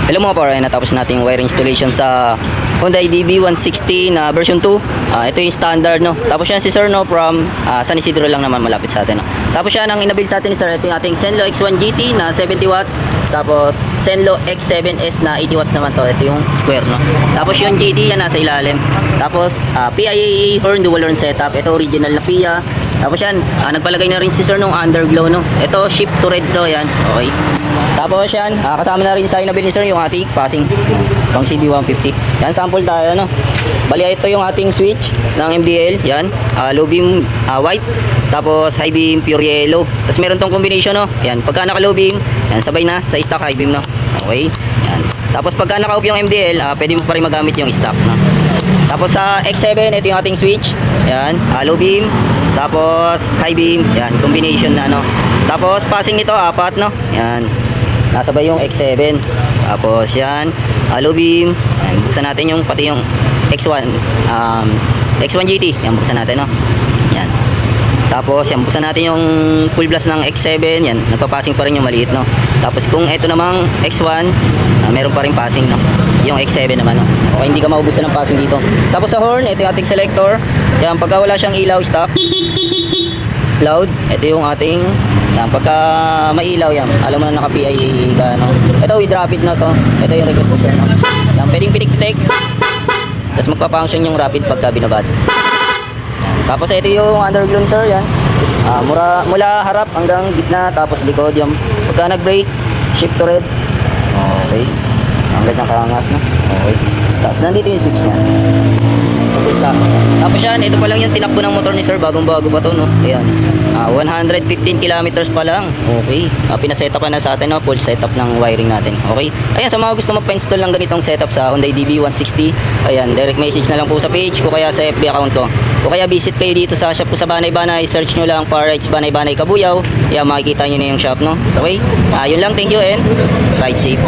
Hello mga par, natapos natin yung wire installation sa Hyundai DB160 na version 2. Ito yung standard, no. Tapos yan si sir, no, from San Isidro lang naman, malapit sa atin, no. Tapos yan ang inabil sa atin ni sir, ito yung ating Zenlo X1 GT na 70 watts. Tapos Zenlo X7S na 80 watts naman to. Ito yung square, no. Tapos yung GT yan nasa ilalim. Tapos PIA horn, dual horn setup. Ito original na PIA. Tapos yan, nagpalagay na rin si sir nung underglow, no. Ito shift to red to, yan. Okay. Tapos yan, kasama na rin sa inabil ni sir yung ating passing pang CB150. Yan, sample tayo, no. Bali, ito yung ating switch ng MDL. Yan, low beam white. Tapos high beam pure yellow. Tapos meron tong combination, no. Yan, pagka naka low beam, yan, sabay na sa stock high beam, no. Okay. Yan. Tapos pagka naka off yung MDL, pwede mo pa rin magamit yung stock, no. Tapos sa X7, ito yung ating switch. Yan, low beam. Tapos high beam. Yan, combination na, no. Tapos passing nito, apat, no. Yan. Nasabay yung X7. Tapos yan, low beam. Yan, buksan natin yung pati yung X1 X1 GT. Yan, buksan natin, no. Yan. Tapos yan, buksan natin yung full blast ng X7. Yan, nagpa-passing pa rin yung maliit, no. Tapos kung ito namang X1, meron pa rin passing, no. Yung X7 naman, no. Okay, hindi ka maubusan ng passing dito. Tapos sa horn, ito yung ating selector. Yan, pagka wala siyang ilaw, stop. Loud, ito yung ating yan, pagka mailaw yan, alam mo na naka-PIA ka, no? Ito with rapid na to. Ito yung request ko sir, no? Yan, pwedeng pitik-pitik. Tapos magpa-function yung rapid pagka binabad. Tapos ito yung underglow sir, yan. Mula harap hanggang gitna, tapos likod yung pagka nag-brake, shift to red. Okay. Ang ganyang kaangas, no? Okay. Tapos nandito yung switch niya. Tapos yan, ito pa lang yung tinakbo ng motor ni sir, bagong-bago pa to, no. Ayan. 115 kilometers pa lang. Okay. Pinasetup pa na sa atin, no, full setup ng wiring natin. Okay. Ayan, sa mga gusto magpa-install ng ganitong setup sa Hyundai DB160, ayan, direct message na lang po sa page ko, kaya sa FB account ko. O kaya visit kayo dito sa shop ko sa Banay-Banay, search nyo lang Parrights Banay-Banay Kabuyaw. Ayan, makikita nyo na yung shop, no. Okay. Yun lang, thank you and ride safe.